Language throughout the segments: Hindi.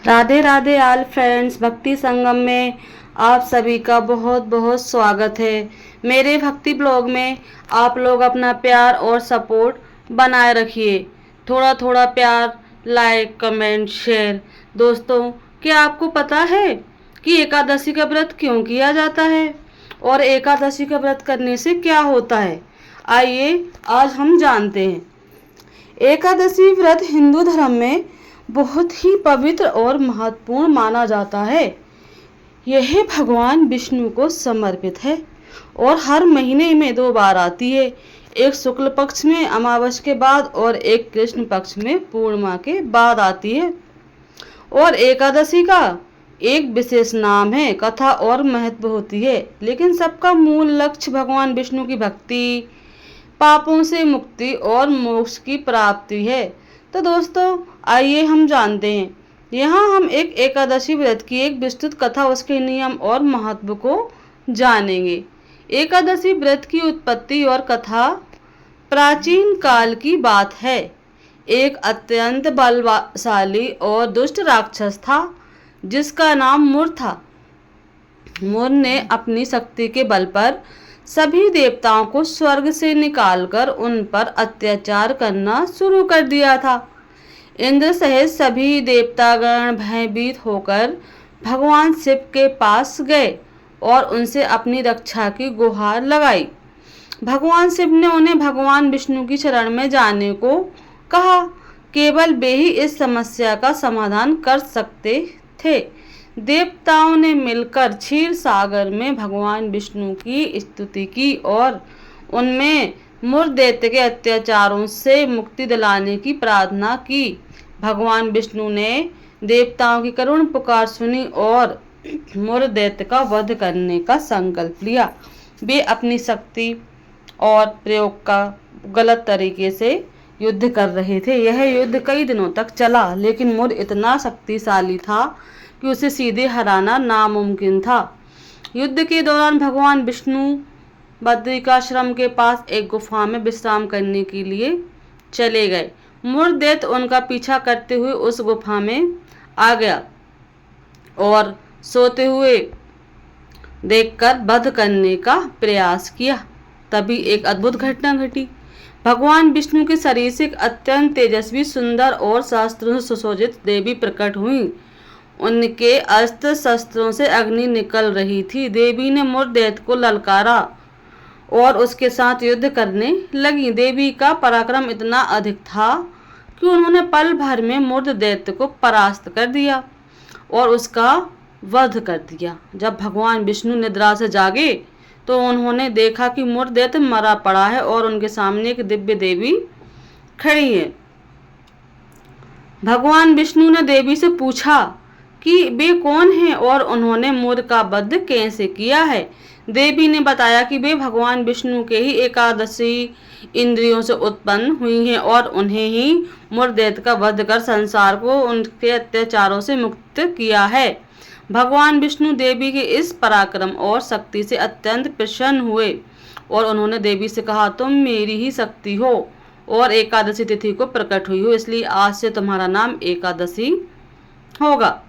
Radhe Radhe all friends. भक्ति संगम में आप सभी का बहुत बहुत स्वागत है। मेरे भक्ति ब्लॉग में आप लोग अपना प्यार और सपोर्ट बनाए रखिए। थोड़ा थोड़ा प्यार, लाइक, कमेंट, शेयर। दोस्तों, क्या आपको पता है कि एकादशी का व्रत क्यों किया जाता है और एकादशी का व्रत करने से क्या होता है? आइए आज हम जानते हैं। एकादशी व्रत हिंदू धर्म में बहुत ही पवित्र और महत्वपूर्ण माना जाता है। यह भगवान विष्णु को समर्पित है और हर महीने में 2 बार आती है। एक शुक्ल पक्ष में अमावस के बाद और एक कृष्ण पक्ष में पूर्णिमा के बाद आती है। और एकादशी का एक विशेष नाम है, कथा और महत्व होती है, लेकिन सबका मूल लक्ष्य भगवान विष्णु की भक्ति, पापों से मुक्ति और मोक्ष की प्राप्ति है। तो दोस्तों, आइए हम जानते हैं। यहाँ हम एक एकादशी व्रत की एक विस्तृत कथा, उसके नियम और महत्व को जानेंगे। एकादशी व्रत की उत्पत्ति और कथा प्राचीन काल की बात है। एक अत्यंत बलशाली और दुष्ट राक्षस था जिसका नाम मुर था। मुर ने अपनी शक्ति के बल पर सभी देवताओं को स्वर्ग से निकालकर उन पर अत्याचार करना शुरू कर दिया था। इंद्र सहित सभी देवतागण भयभीत होकर भगवान शिव के पास गए और उनसे अपनी रक्षा की गुहार लगाई। भगवान शिव ने उन्हें भगवान विष्णु की शरण में जाने को कहा। केवल वे ही इस समस्या का समाधान कर सकते थे। देवताओं ने मिलकर क्षीर सागर में भगवान विष्णु की स्तुति की और उनमें मुर दैत्य के अत्याचारों से मुक्ति दिलाने की प्रार्थना की। भगवान विष्णु ने देवताओं की करुण पुकार सुनी और मुर दैत्य का वध करने का संकल्प लिया। वे अपनी शक्ति और प्रयोग का गलत तरीके से युद्ध कर रहे थे। यह युद्ध कई दिनों तक चला, लेकिन मुर इतना शक्तिशाली था कि उसे सीधे हराना नामुमकिन था। युद्ध के दौरान भगवान विष्णु बद्रिकाश्रम के पास एक गुफा में विश्राम करने के लिए चले गए। मुर दैत्य उनका पीछा करते हुए उस गुफा में आ गया और सोते हुए देखकर वध करने का प्रयास किया। तभी एक अद्भुत घटना घटी। भगवान विष्णु के शरीर से एक अत्यंत तेजस्वी, सुंदर और शास्त्रों से सुसज्जित देवी प्रकट हुई। उनके अस्त्र शस्त्रों से अग्नि निकल रही थी। देवी ने मुर दैत्य को ललकारा और उसके साथ युद्ध करने लगी। देवी का पराक्रम इतना अधिक था कि उन्होंने पल भर में मुर दैत्य को परास्त कर दिया और उसका वध कर दिया। जब भगवान विष्णु निद्रा से जागे तो उन्होंने देखा कि मुर दैत्य मरा पड़ा है और उनके सामने एक दिव्य देवी खड़ी है। भगवान विष्णु ने देवी से पूछा कि वे कौन हैं और उन्होंने मुर का वध कैसे किया है। देवी ने बताया कि वे भगवान विष्णु के ही एकादशी इंद्रियों से उत्पन्न हुई हैं और उन्हें ही मुर दैत्य का वध कर संसार को उनके अत्याचारों से मुक्त किया है। भगवान विष्णु देवी के इस पराक्रम और शक्ति से अत्यंत प्रसन्न हुए और उन्होंने देवी से कहा, तुम मेरी ही शक्ति हो और एकादशी तिथि को प्रकट हुई हो, इसलिए आज से तुम्हारा नाम एकादशी होगा।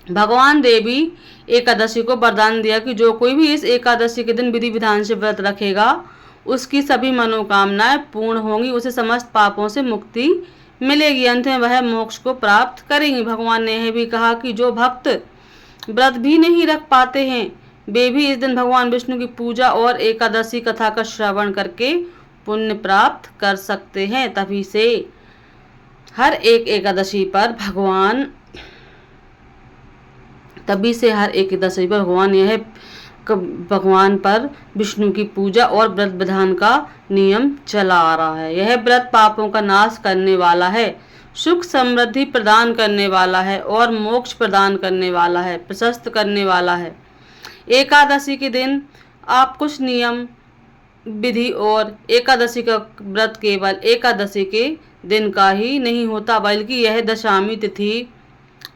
भगवान देवी एकादशी को वरदान दिया कि जो कोई भी इस एकादशी के दिन विधि विधान से व्रत रखेगा उसकी सभी मनोकामनाएं पूर्ण होंगी, उसे समस्त पापों से मुक्ति मिलेगी, अंत में वह मोक्ष को प्राप्त करेंगी। भगवान ने यह भी कहा कि जो भक्त व्रत भी नहीं रख पाते हैं वे भी इस दिन भगवान विष्णु की पूजा और एकादशी कथा का श्रवण करके पुण्य प्राप्त कर सकते हैं। तभी से हर एक एकादशी पर भगवान पर विष्णु की पूजा और व्रत विधान का नियम चला आ रहा है। यह व्रत पापों का नाश करने वाला है, सुख समृद्धि प्रदान करने वाला है और मोक्ष प्रदान करने वाला है, प्रशस्त करने वाला है। एकादशी के दिन आप कुछ नियम विधि और एकादशी का व्रत केवल एकादशी के दिन का ही नहीं होता, बल्कि यह दशमी तिथि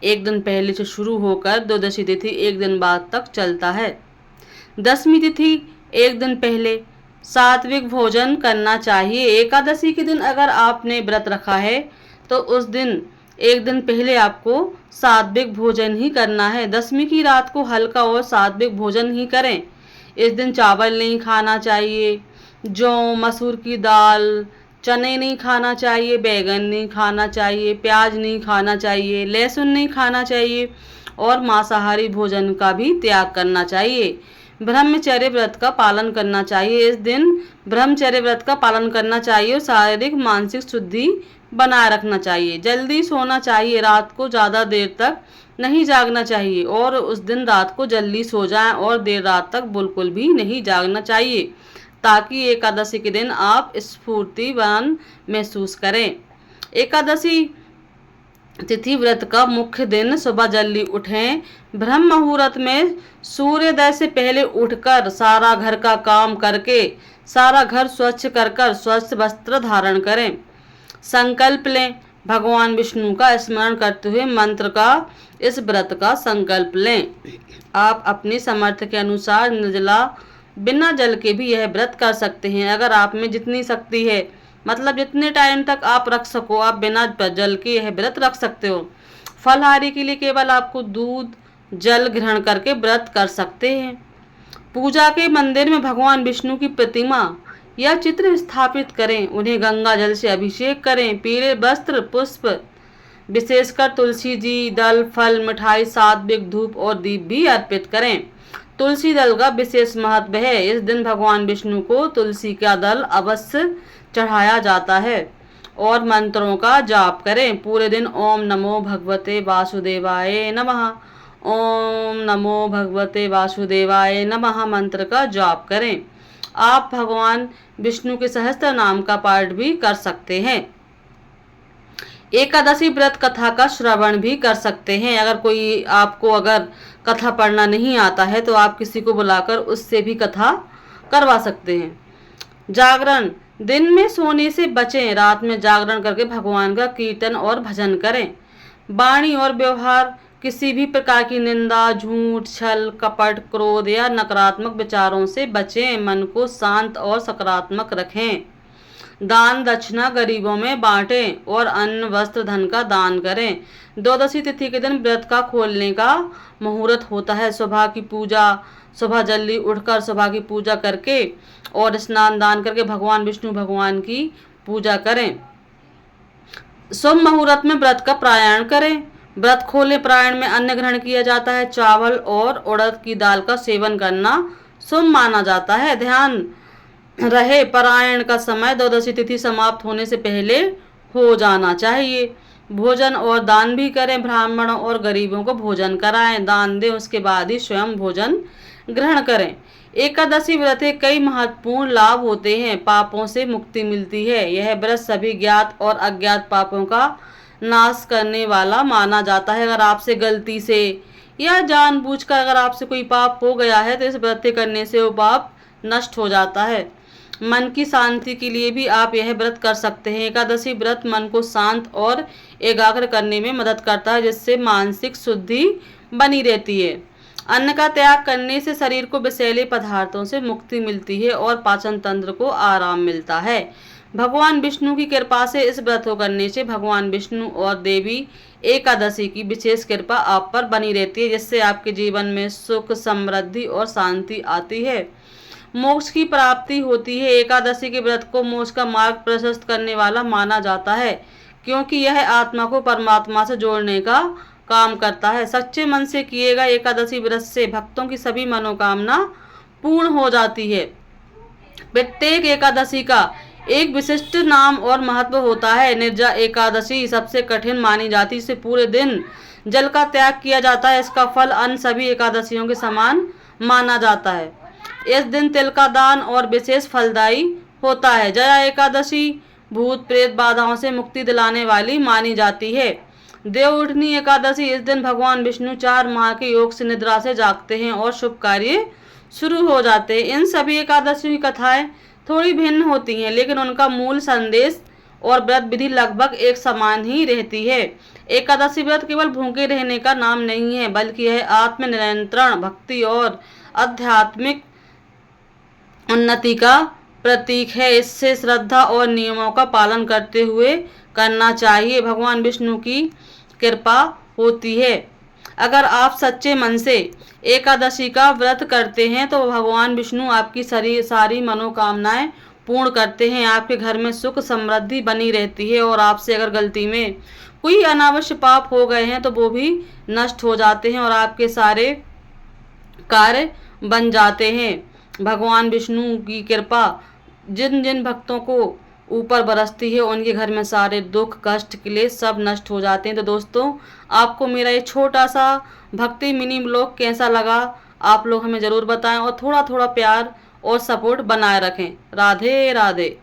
एक दिन पहले से शुरू होकर द्वादशी तिथि एक दिन बाद तक चलता है। दशमी तिथि एक दिन पहले सात्विक भोजन करना चाहिए। एकादशी के दिन अगर आपने व्रत रखा है तो उस दिन एक दिन पहले आपको सात्विक भोजन ही करना है। दशमी की रात को हल्का और सात्विक भोजन ही करें। इस दिन चावल नहीं खाना चाहिए, जौ, मसूर की दाल, चने नहीं खाना चाहिए, बैगन नहीं खाना चाहिए, प्याज नहीं खाना चाहिए, लहसुन नहीं खाना चाहिए और मांसाहारी भोजन का भी त्याग करना चाहिए। ब्रह्मचर्य व्रत का पालन करना चाहिए। इस दिन ब्रह्मचर्य व्रत का पालन करना चाहिए और शारीरिक मानसिक शुद्धि बनाए रखना चाहिए। जल्दी सोना चाहिए, रात को ज़्यादा देर तक नहीं जागना चाहिए और उस दिन रात को जल्दी सो जाएं और देर रात तक बिल्कुल भी नहीं जागना चाहिए, ताकि एकादशी के दिन आप स्फूर्तिवान महसूस करें। एकादशी तिथि व्रत का मुख्य दिन सुबह जल्दी उठें। ब्रह्म मुहूर्त में सूर्योदय से पहले उठकर सारा घर का काम करके सारा घर स्वच्छ कर स्वच्छ वस्त्र धारण करें। संकल्प लें, भगवान विष्णु का स्मरण करते हुए मंत्र का इस व्रत का संकल्प लें। आप अपनी सामर्थ्य के अनुसार निर्जला बिना जल के भी यह व्रत कर सकते हैं। अगर आप में जितनी शक्ति है, मतलब जितने टाइम तक आप रख सको, आप बिना जल के यह व्रत रख सकते हो। फलाहारी के लिए केवल आपको दूध जल ग्रहण करके व्रत कर सकते हैं। पूजा के मंदिर में भगवान विष्णु की प्रतिमा या चित्र स्थापित करें, उन्हें गंगा जल से अभिषेक करें। पीले वस्त्र, पुष्प, विशेषकर तुलसी जी, दल, फल, मिठाई, सात्विक धूप और दीप भी अर्पित करें। तुलसी दल का विशेष महत्व है। इस दिन भगवान विष्णु को तुलसी का दल अवश्य चढ़ाया जाता है और मंत्रों का जाप करें। पूरे दिन ओम नमो भगवते वासुदेवाय नमः, ओम नमो भगवते वासुदेवाय नमः मंत्र का जाप करें। आप भगवान विष्णु के सहस्त्र नाम का पाठ भी कर सकते हैं। एकादशी व्रत कथा का श्रवण भी कर सकते हैं। अगर कोई आपको अगर कथा पढ़ना नहीं आता है तो आप किसी को बुलाकर उससे भी कथा करवा सकते हैं। जागरण, दिन में सोने से बचें, रात में जागरण करके भगवान का कीर्तन और भजन करें। वाणी और व्यवहार, किसी भी प्रकार की निंदा, झूठ, छल, कपट, क्रोध या नकारात्मक विचारों से बचें। मन को शांत और सकारात्मक रखें। दान दक्षिणा गरीबों में बांटें और अन्न वस्त्र धन का दान करें। द्वादशी तिथि के दिन व्रत का खोलने का मुहूर्त होता है। सुबह जल्दी उठकर सुबह की पूजा करके और स्नान दान करके भगवान विष्णु भगवान की पूजा करें। शुभ मुहूर्त में व्रत का पारायण करें। व्रत खोले पारायण में अन्न ग्रहण किया जाता है। चावल और उड़द की दाल का सेवन करना शुभ माना जाता है। ध्यान रहे, पारायण का समय द्वादशी तिथि समाप्त होने से पहले हो जाना चाहिए। भोजन और दान भी करें। ब्राह्मणों और गरीबों को भोजन कराएं, दान दें, उसके बाद ही स्वयं भोजन ग्रहण करें। एकादशी व्रत के कई महत्वपूर्ण लाभ होते हैं। पापों से मुक्ति मिलती है। यह व्रत सभी ज्ञात और अज्ञात पापों का नाश करने वाला माना जाता है। अगर आपसे गलती से या जानबूझकर अगर आपसे कोई पाप हो गया है तो इस व्रत करने से वो पाप नष्ट हो जाता है। मन की शांति के लिए भी आप यह व्रत कर सकते हैं। एकादशी व्रत मन को शांत और एकाग्र करने में मदद करता है, जिससे मानसिक शुद्धि बनी रहती है। अन्न का त्याग करने से शरीर को विषैले पदार्थों से मुक्ति मिलती है और पाचन तंत्र को आराम मिलता है। भगवान विष्णु की कृपा से इस व्रत को करने से भगवान विष्णु और देवी एकादशी की विशेष कृपा आप पर बनी रहती है, जिससे आपके जीवन में सुख, समृद्धि और शांति आती है। मोक्ष की प्राप्ति होती है। एकादशी के व्रत को मोक्ष का मार्ग प्रशस्त करने वाला माना जाता है, क्योंकि यह आत्मा को परमात्मा से जोड़ने का काम करता है। सच्चे मन से किए गए एकादशी व्रत से भक्तों की सभी मनोकामना पूर्ण हो जाती है। प्रत्येक एकादशी का एक विशिष्ट नाम और महत्व होता है। निर्जला एकादशी सबसे कठिन मानी जाती है। इसे पूरे दिन जल का त्याग किया जाता है। इसका फल अन्य सभी एकादशियों के समान माना जाता है। इस दिन तिल का दान और विशेष फलदायी होता है। जया एकादशी भूत प्रेत बाधाओं से मुक्ति दिलाने वाली मानी जाती है। देवउठनी एकादशी, इस दिन भगवान विष्णु 4 माह के योग से निद्रा से जागते हैं और शुभ कार्य शुरू हो जाते हैं। इन सभी एकादशियों की कथाएं थोड़ी भिन्न होती हैं, लेकिन उनका मूल संदेश और व्रत विधि लगभग एक समान ही रहती है। एकादशी व्रत केवल भूखे रहने का नाम नहीं है, बल्कि यह आत्म नियंत्रण, भक्ति और आध्यात्मिक उन्नति का प्रतीक है। इससे श्रद्धा और नियमों का पालन करते हुए करना चाहिए। भगवान विष्णु की कृपा होती है। अगर आप सच्चे मन से एकादशी का व्रत करते हैं तो भगवान विष्णु आपकी सारी मनोकामनाएं पूर्ण करते हैं। आपके घर में सुख समृद्धि बनी रहती है और आपसे अगर गलती में कोई अनावश्यक पाप हो गए हैं तो वो भी नष्ट हो जाते हैं और आपके सारे कार्य बन जाते हैं। भगवान विष्णु की कृपा जिन जिन भक्तों को ऊपर बरसती है उनके घर में सारे दुख कष्ट क्लेश सब नष्ट हो जाते हैं। तो दोस्तों, आपको मेरा ये छोटा सा भक्ति मिनी ब्लॉग कैसा लगा, आप लोग हमें ज़रूर बताएं और थोड़ा थोड़ा प्यार और सपोर्ट बनाए रखें। राधे राधे।